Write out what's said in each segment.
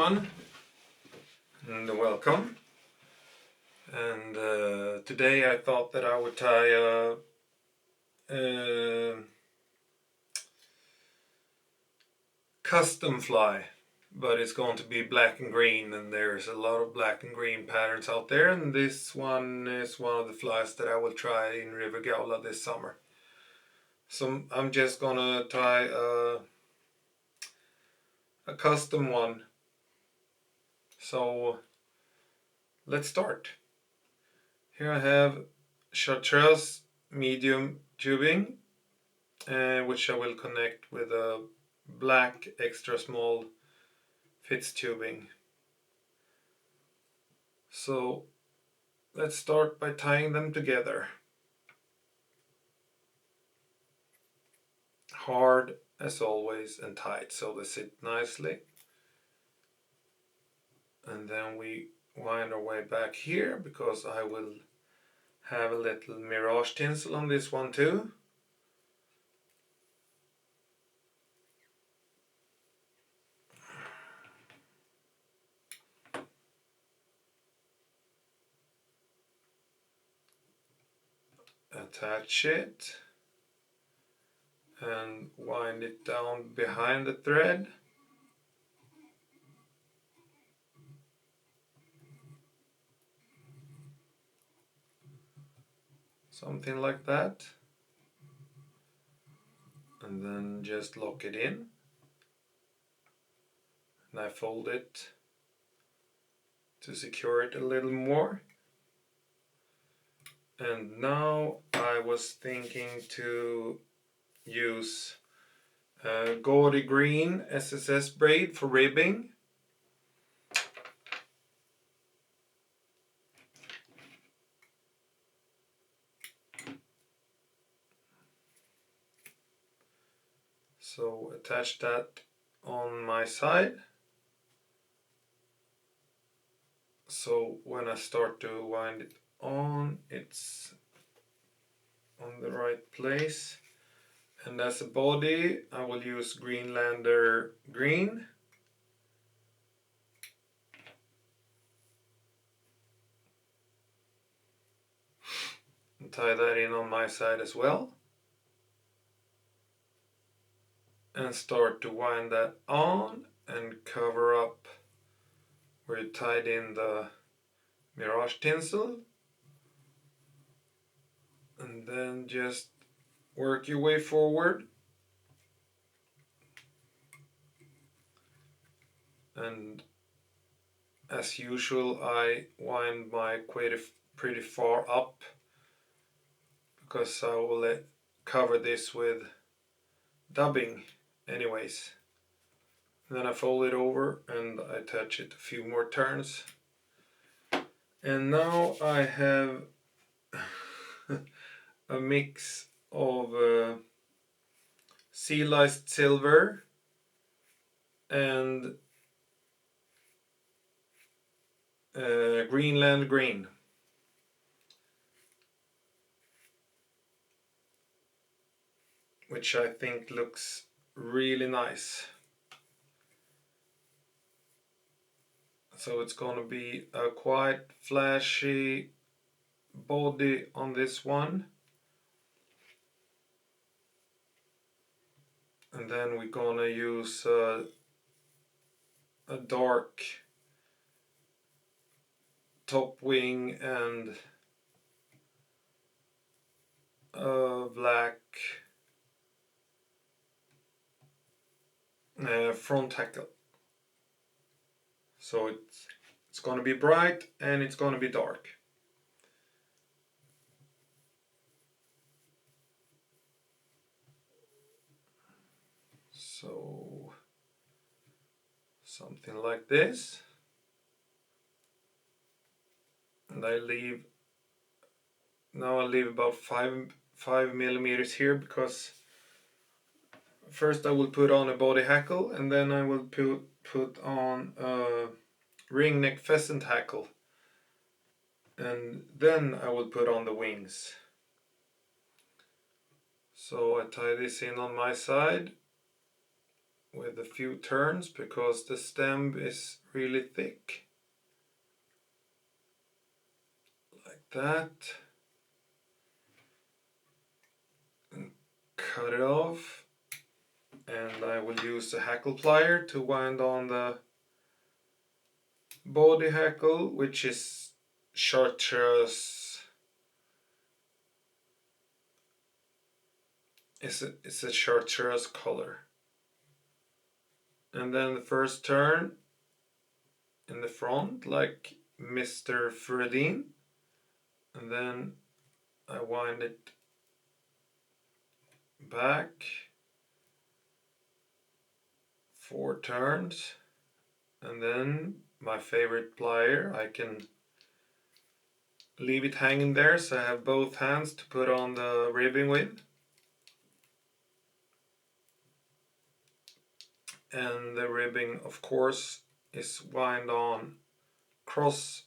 everyone, and welcome. And today I thought that I would tie a custom fly, but it's going to be black and green, and there's a lot of black and green patterns out there, and this one is one of the flies that I will try in River Gaula this summer. So I'm just gonna tie a custom one. So let's start. Here I have chartreuse medium tubing, which I will connect with a black extra small fits tubing. So let's start by tying them together. Hard as always and tight so they sit nicely. And then we wind our way back here because I will have a little mirage tinsel on this one too. Attach it and wind it down behind the thread. Something like that. And then just lock it in. And I fold it to secure it a little more. And now I was thinking to use gaudy green SSS braid for ribbing. So attach that on my side. So when I start to wind it on, it's on the right place. And as a body, I will use Greenlander green. And tie that in on my side as well. And start to wind that on and cover up where you tied in the mirage tinsel. And then just work your way forward. And as usual, I wind my quite pretty far up because I will cover this with dubbing anyways. And then I fold it over and I attach it a few more turns. And now I have a mix of sea lice silver and Greenland green. Which I think looks really nice. So it's going to be a quite flashy body on this one. And then we're going to use a dark top wing and a black front hackle. So it's going to be bright and it's going to be dark. So something like this. And I leave about 5 millimeters here because first I will put on a body hackle and then I will put on a ring neck pheasant hackle, and then I will put on the wings. So I tie this in on my side with a few turns because the stem is really thick. Like that. And cut it off. And I will use the hackle plier to wind on the body hackle, which is chartreuse. It's a chartreuse color. And then the first turn in the front, like Mr. Fredin, and then I wind it back 4 turns, and then my favorite plier, I can leave it hanging there so I have both hands to put on the ribbing with. And the ribbing, of course, is wind on crosswise,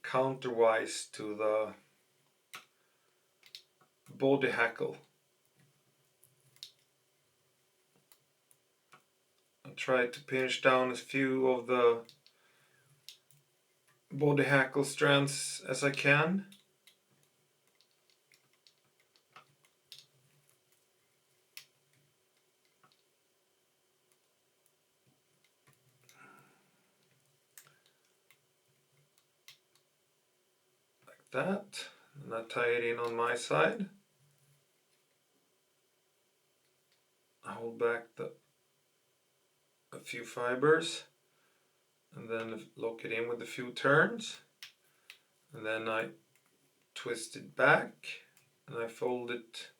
counterwise to the body hackle. I try to pinch down a few of the body hackle strands as I can. That, and I tie it in on my side. I hold back a few fibers and then lock it in with a few turns, and then I twist it back and I fold it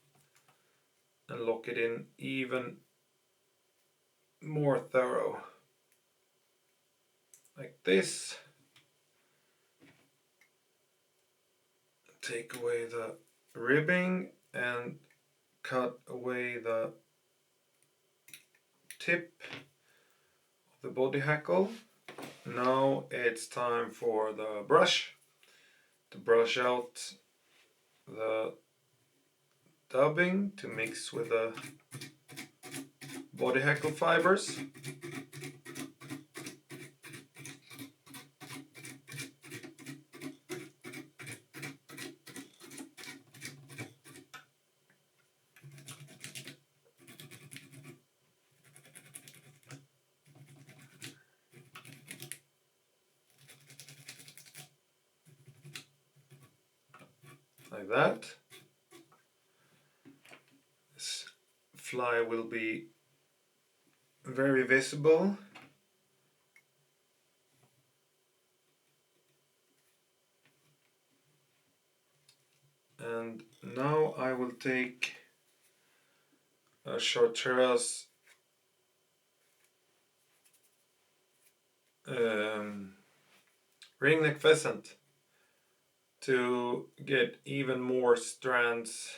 and lock it in even more thorough, like this. Take away the ribbing and cut away the tip of the body hackle. Now it's time for the brush to brush out the dubbing to mix with the body hackle fibers. Like that. This fly will be very visible. And now I will take a chartreuse ringneck pheasant to get even more strands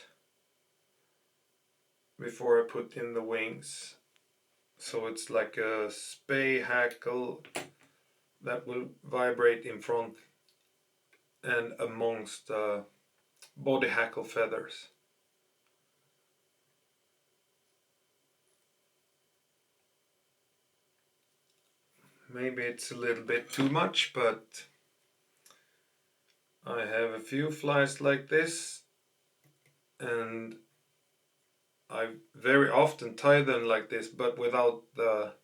before I put in the wings. So it's like a spay hackle that will vibrate in front and amongst the body hackle feathers. Maybe it's a little bit too much, but I have a few flies like this, and I very often tie them like this, but without the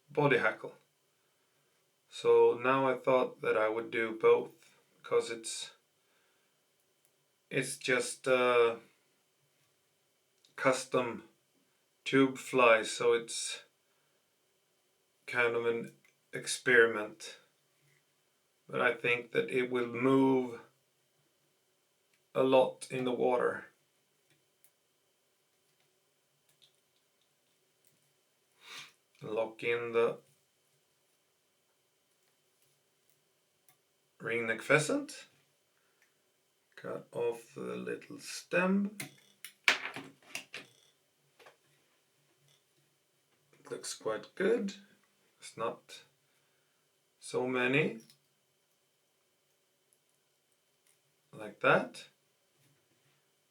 body hackle. So now I thought that I would do both, because it's just a custom tube fly, so it's kind of an experiment. But I think that it will move a lot in the water. Lock in the ringneck pheasant. Cut off the little stem. It looks quite good. It's not so many. Like that.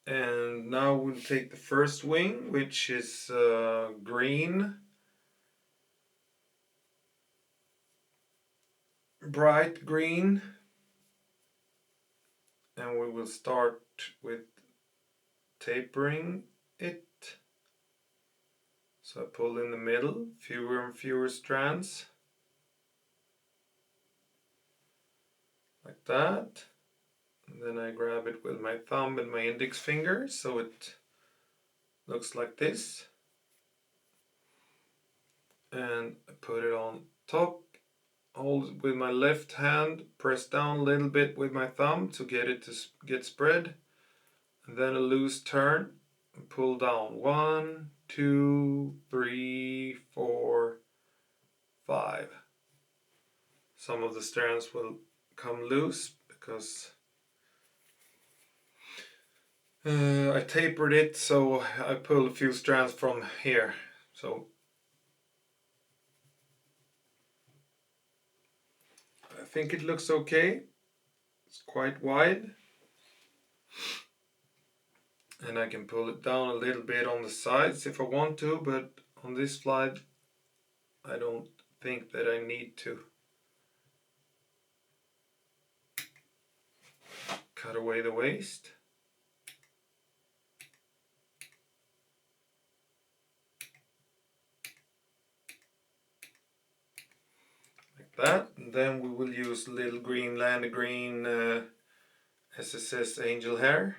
And now we'll take the first wing, which is green, bright green, and we will start with tapering it. So I pull in the middle, fewer and fewer strands, like that. And then I grab it with my thumb and my index finger, so it looks like this. And I put it on top, hold it with my left hand, press down a little bit with my thumb to get it to get spread, and then a loose turn and pull down. 1, 2, 3, 4, 5. Some of the strands will come loose because I tapered it, so I pulled a few strands from here. So I think it looks okay. It's quite wide. And I can pull it down a little bit on the sides if I want to, but on this slide I don't think that I need to. Cut away the waste. Like that. And then we will use little green land green SSS angel hair.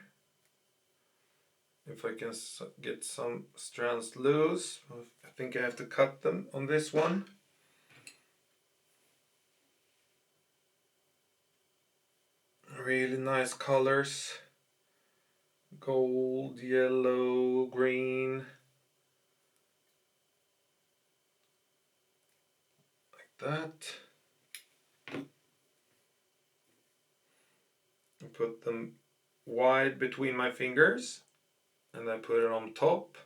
If I can get some strands loose, I think I have to cut them on this one. Really nice colors. Gold, yellow, green. Like that. I put them wide between my fingers. And I put it on top.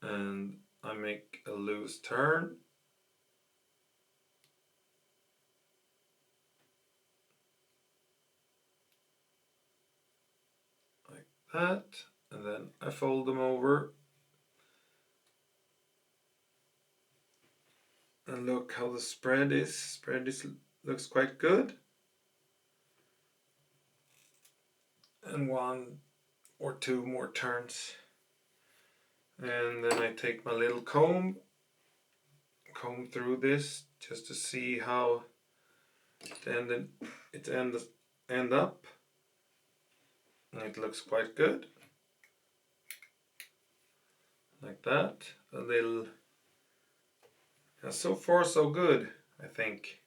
And I make a loose turn. Like that. And then I fold them over. And look how the spread is. Looks quite good. And 1 or 2 more turns. And then I take my little comb through this just to see how it end up. And it looks quite good. Like that. A little. So far so good, I think.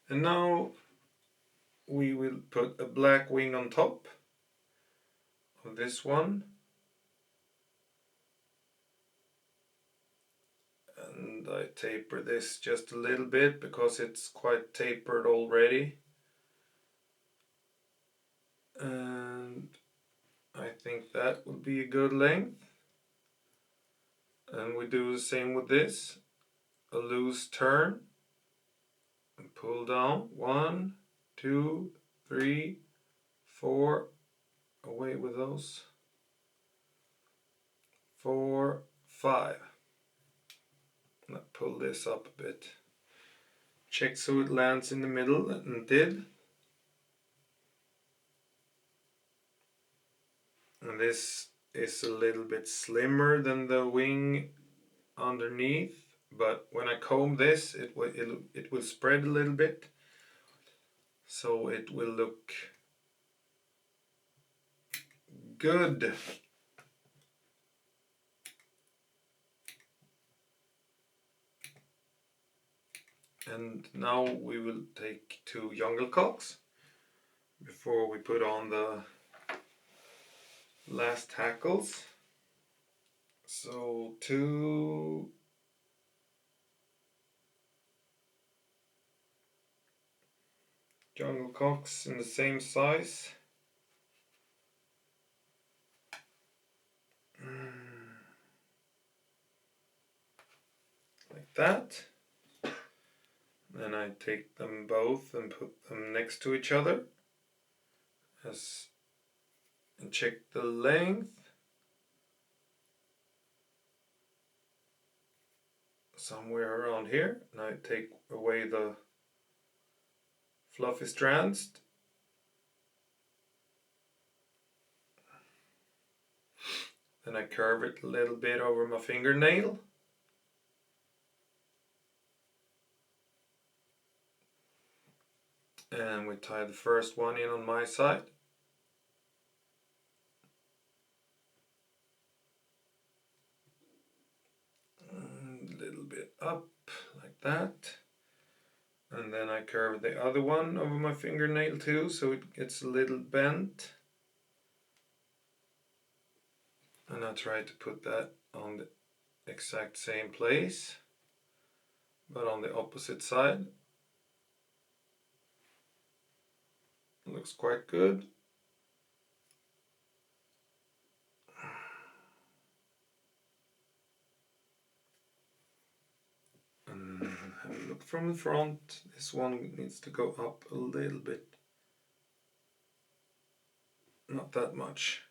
And now we will put a black wing on top of this one. And I taper this just a little bit because it's quite tapered already. And I think that would be a good length. And we do the same with this. A loose turn. And pull down. 1, 2, 3, 4. Away with those. 4, 5. And I pull this up a bit. Check so it lands in the middle, and it did. And this is a little bit slimmer than the wing underneath, but when I comb this, it will spread a little bit, so it will look good. And now we will take 2 jungle cocks before we put on the last hackles. So 2 jungle cocks in the same size. Like that. Then I take them both and put them next to each other as and check the length. Somewhere around here. Now I take away the fluffy strands. Then I curve it a little bit over my fingernail. And we tie the first one in on my side. A little bit up like that. And then I curve the other one over my fingernail too, so it gets a little bent. And I try to put that on the exact same place, but on the opposite side. It looks quite good. And have a look from the front. This one needs to go up a little bit. Not that much.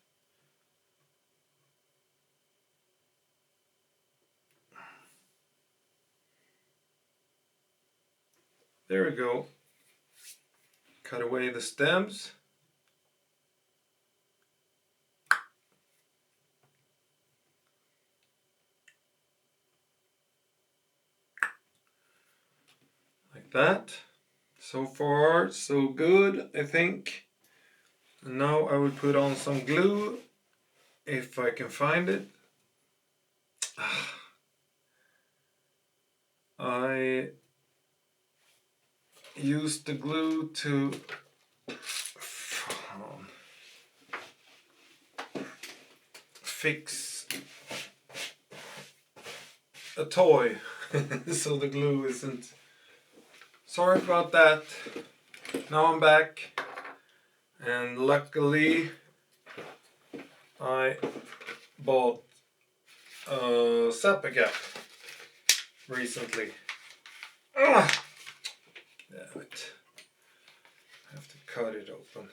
There we go. Cut away the stems. Like that. So far, so good, I think. And now I will put on some glue, if I can find it. I used the glue to fix a toy, so the glue isn't. Sorry about that. Now I'm back, and luckily I bought a Zappa Gap recently. Damn it. I have to cut it open.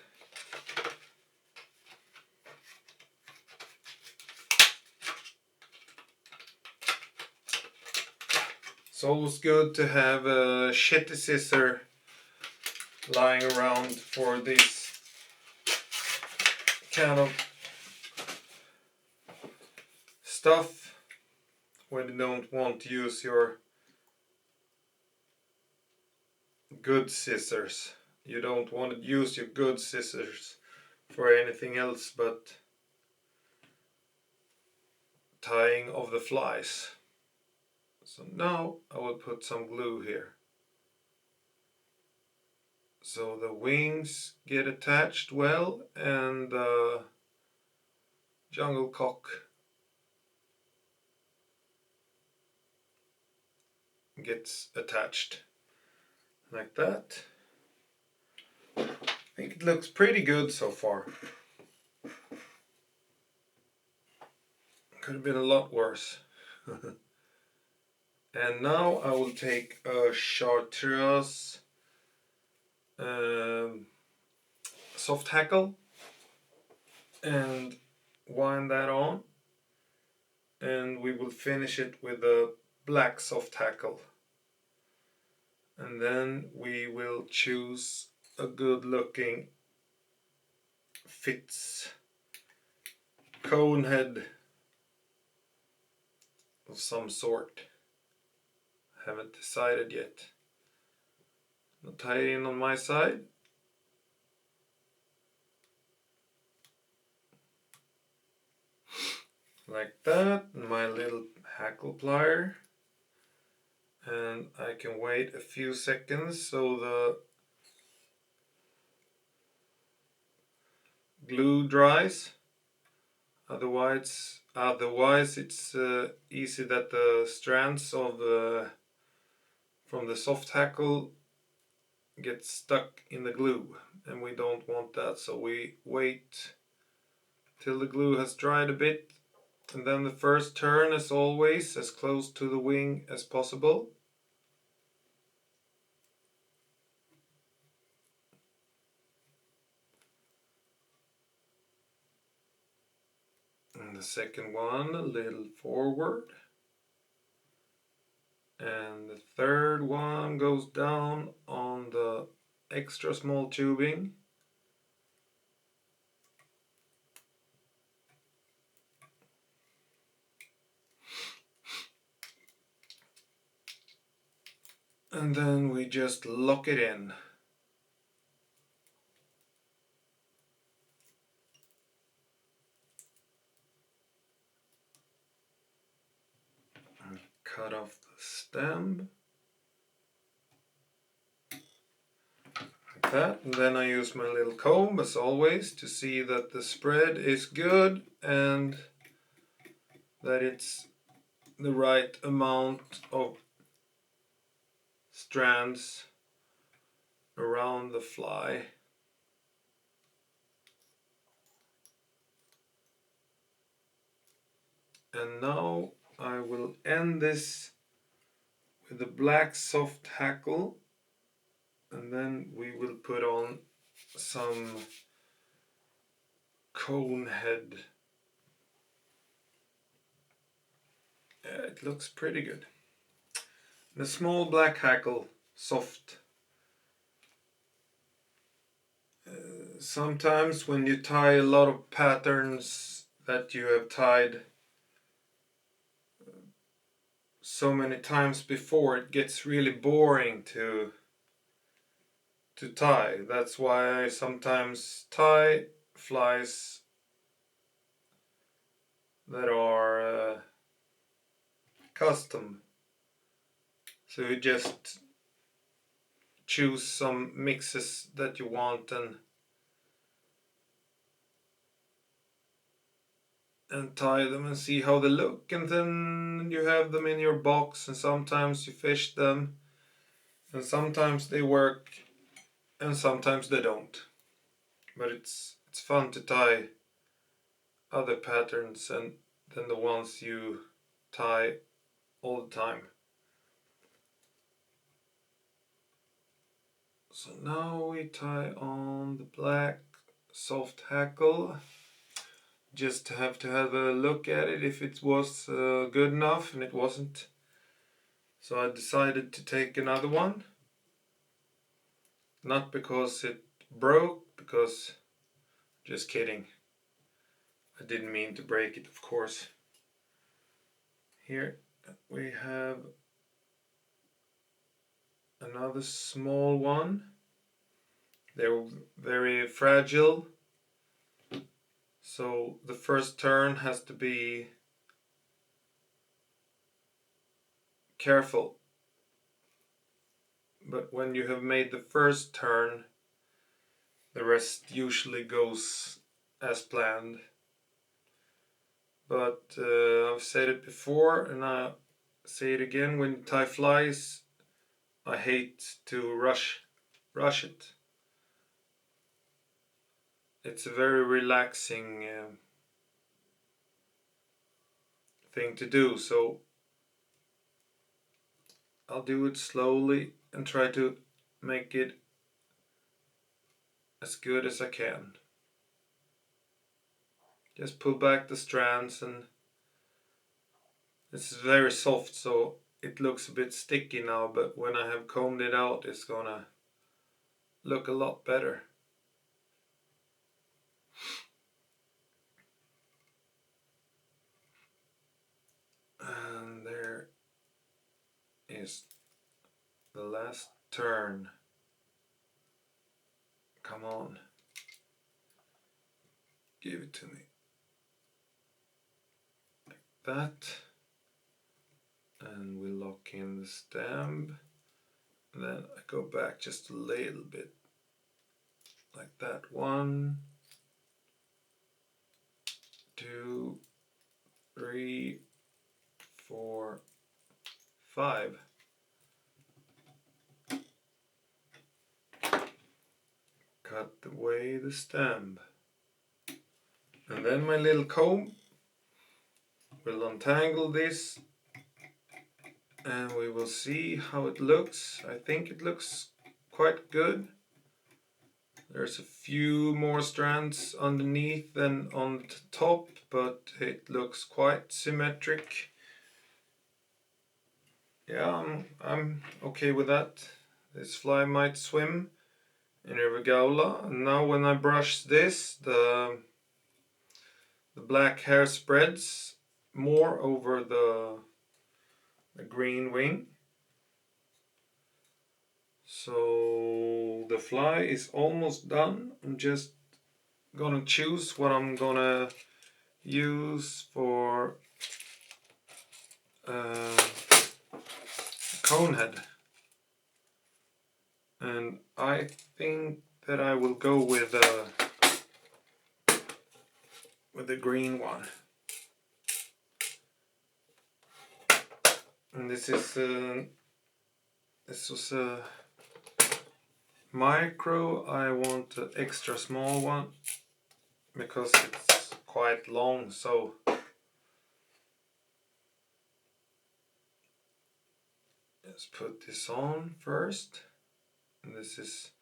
It's always good to have a shitty scissor lying around for this kind of stuff when you don't want to use your good scissors. You don't want to use your good scissors for anything else but tying of the flies. So now I will put some glue here, so the wings get attached well and the jungle cock gets attached like that. I think it looks pretty good so far. Could have been a lot worse. And now I will take a chartreuse soft hackle and wind that on, and we will finish it with a black soft hackle, and then we will choose a good looking Fitz cone head of some sort. Haven't decided yet. I'll tie it in on my side. Like that, my little hackle plier. And I can wait a few seconds so the glue dries. Otherwise it's easy that the strands of from the soft hackle get stuck in the glue, and we don't want that, so we wait till the glue has dried a bit, and then the first turn, as always, as close to the wing as possible. the second one a little forward. And the third one goes down on the extra small tubing. And then we just lock it in. And cut off the stem. Like that. And then I use my little comb as always to see that the spread is good and that it's the right amount of strands around the fly. And now I will end this with a black soft hackle, and then we will put on some cone head. Yeah, it looks pretty good. And a small black hackle, soft. Sometimes when you tie a lot of patterns that you have tied so many times before, it gets really boring to tie. That's why I sometimes tie flies that are custom. So you just choose some mixes that you want and tie them and see how they look, and then you have them in your box, and sometimes you fish them, and sometimes they work and sometimes they don't. But it's fun to tie other patterns than the ones you tie all the time. So now we tie on the black soft hackle. Just have to have a look at it if it was good enough, and it wasn't. So I decided to take another one. Not because it broke, because just kidding. I didn't mean to break it, of course. Here we have another small one. They're very fragile, so the first turn has to be careful. But when you have made the first turn, the rest usually goes as planned. But I've said it before and I say it again, when you tie flies, I hate to rush it. It's a very relaxing thing to do, so I'll do it slowly and try to make it as good as I can. Just pull back the strands, and it's very soft, so it looks a bit sticky now, but when I have combed it out, it's gonna look a lot better. And there is the last turn. Come on. Give it to me. Like that. And we lock in the stem. And then I go back just a little bit. Like that. 1, 2, 3, 4, 5. Cut away the stem. And then my little comb will untangle this, and we will see how it looks. I think it looks quite good. There's a few more strands underneath than on the top, but it looks quite symmetric. Yeah, I'm okay with that. This fly might swim in River Gaula. And now when I brush this, the black hair spreads more over the green wing. So the fly is almost done. I'm just gonna choose what I'm gonna use for cone head, and I think that I will go with the green one. And this was a micro. I want an extra small one because it's quite long, so let's put this on first. And this is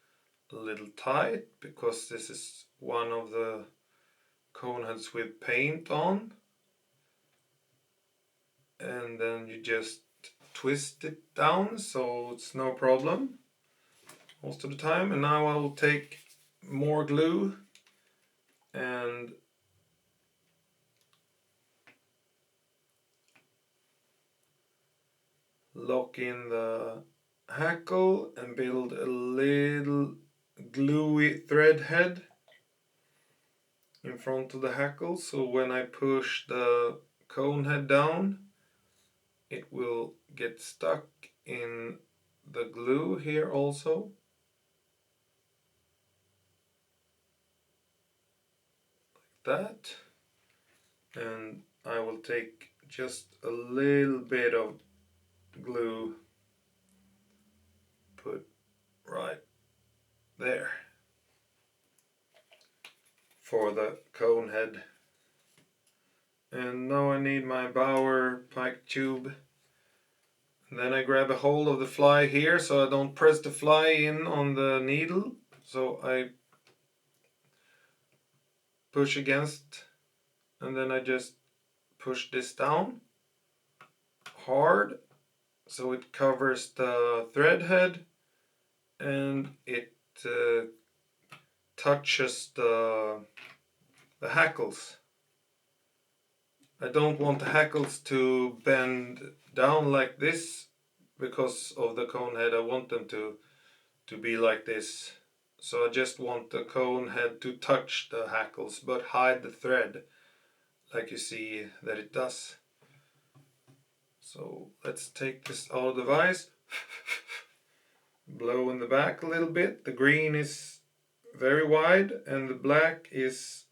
a little tight because this is one of the cone heads with paint on, and then you just twist it down so it's no problem most of the time. And now I will take more glue and lock in the hackle and build a little gluey thread head in front of the hackle, so when I push the cone head down it will get stuck in the glue here also. Like that. And I will take just a little bit of glue, put right there for the cone head. And now I need my bower pike tube. And then I grab a hold of the fly here so I don't press the fly in on the needle. So I push against, and then I just push this down hard so it covers the thread head and it touches the hackles. I don't want the hackles to bend down like this because of the cone head. I want them to be like this. So I just want the cone head to touch the hackles but hide the thread, like you see that it does. So let's take this out of the vise. Blow in the back a little bit. The green is very wide and the black is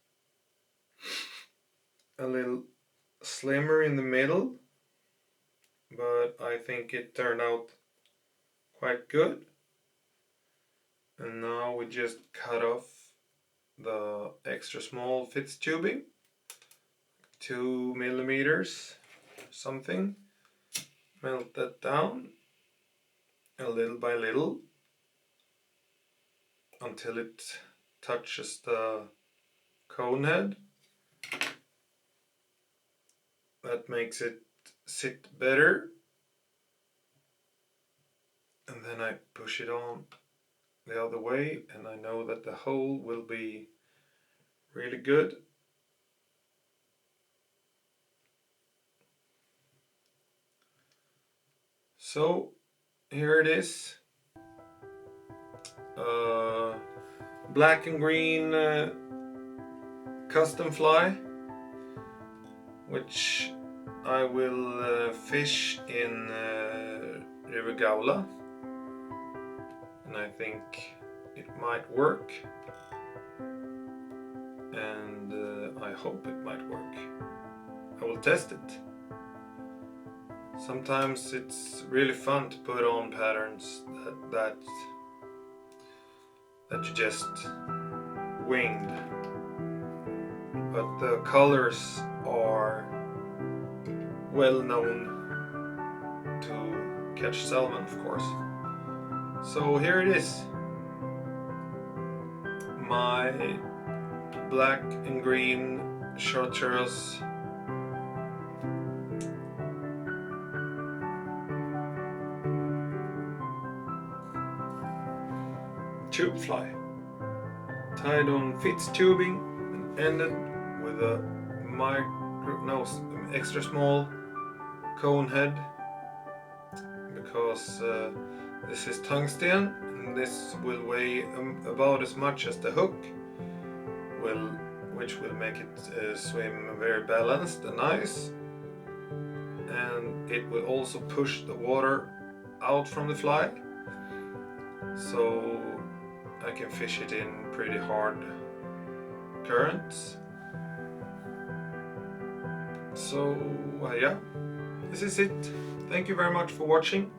a little slimmer in the middle, but I think it turned out quite good. And now we just cut off the extra small fitz tubing, 2 millimeters something. Melt that down a little by little until it touches the cone head. That makes it sit better. And then I push it on the other way, and I know that the hole will be really good. So here it is, black and green custom fly, which I will fish in River Gaula, and I think it might work, and I hope it might work. I will test it. Sometimes it's really fun to put on patterns that you just winged, but the colors are well known to catch salmon, of course. So here it is. my black and green chartreuse tube fly, tied on Fitz tubing and ended with a extra small cone head, because this is tungsten and this will weigh about as much as the hook, which will make it swim very balanced and nice, and it will also push the water out from the fly, so I can fish it in pretty hard currents. So yeah, this is it. Thank you very much for watching.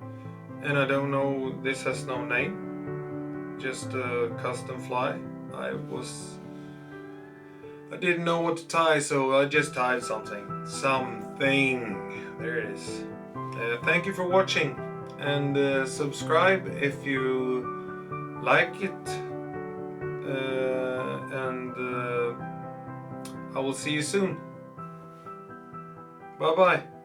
And I don't know, this has no name, just a custom fly. I didn't know what to tie, so I just tied something. There it is. Thank you for watching, and subscribe if you like it. And I will see you soon. Bye bye.